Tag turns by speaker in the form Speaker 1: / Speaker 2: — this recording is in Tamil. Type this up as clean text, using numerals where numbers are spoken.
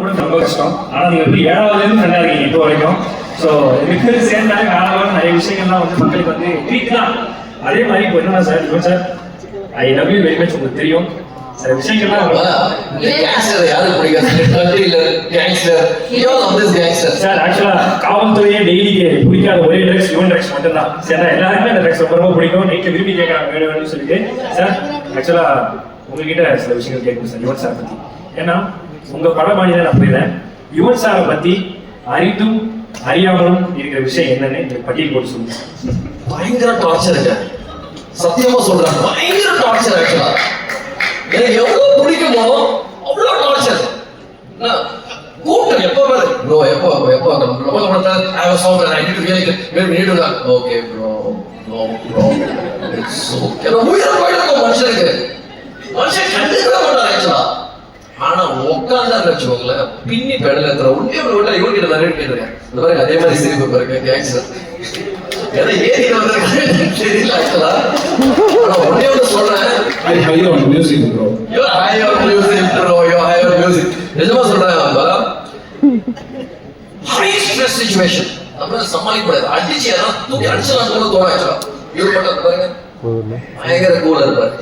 Speaker 1: ரொம்ப கஷ்டம். ஆனால் நீங்கள் எப்படி 7வதுலேருந்து ஃப்ரெண்டாக இருக்கீங்க இப்போ வரைக்கும். ஸோ எனக்கு சேர்ந்தாலும் நிறைய விஷயங்கள்லாம் வந்து மக்களுக்கு வந்து ட்ரீட் தான். அதே மாதிரி இப்போ என்னன்னா sir I love you very much. உங்களுக்கு தெரியும் சில விஷயங்கள்லாம் சார் ஆக்சுவலாக காவல்துறையே டெய்லிக்கு பிடிக்காத ஒரே ட்ரக்ஸ் யுவன் ட்ரக்ஸ் மட்டும்தான். சரி எல்லாருமே அந்த ட்ரக்ஸ் ரொம்ப பிடிக்கும். நைட்டில் விரும்பி கேட்குறாங்க வேணும்னு சொல்லிட்டு. சார் ஆக்சுவலாக உங்ககிட்ட சில விஷயங்கள் கேட்கணும் சார் யுவன் சார் பற்றி. ஏன்னா உங்க படமானியில நான் புரியுறேன். யுவன் சாரை பத்தி அறிந்தும் அறியாமலும் இருக்கிற விஷயம் என்னன்னு எனக்கு பட்டியல் போட்டு சொல்லுங்க.
Speaker 2: பயங்கர டார்ச்சருங்க, சத்தியமா சொல்றேன். பயங்கர டார்ச்சர். ஆக்சுவலா எனக்கு எவ்வளவு பிடிக்குமோ அவ்வளவு டார்ச்சர். கூட்டம் எப்போ ப்ரோ எப்போ ஓகே ப்ரோ மனுஷனுக்கு மனுஷன் கண்டுக்க மாட்டார் ஆக்சுவலா. ஆனா உட்காந்தா வச்சுக்கோங்களேன் பின்னி பெடல எத்தனை உண்மையை விட இவங்கிட்ட நிறைய கேட்டிருக்கேன். இந்த மாதிரி அதே மாதிரி சிரிப்பு பாருங்க கேங்ஸ்டர் ஏன்னா ஏறி வந்திருக்காங்க தெரியல ஆக்சுவலா. ஆனா ஒன்னே ஒன்று சொல்றேன், நிஜமா சொல்றேன். ஹை ஸ்ட்ரெஸ் சிச்சுவேஷன் நம்ம சமாளிக்க கூடாது. அடிச்சு ஏதாவது தூக்கி அடிச்சலாம் கூட தோணும் ஆக்சுவலா. இவர் மட்டும் பாருங்க பயங்கர கூலா இருப்பாரு.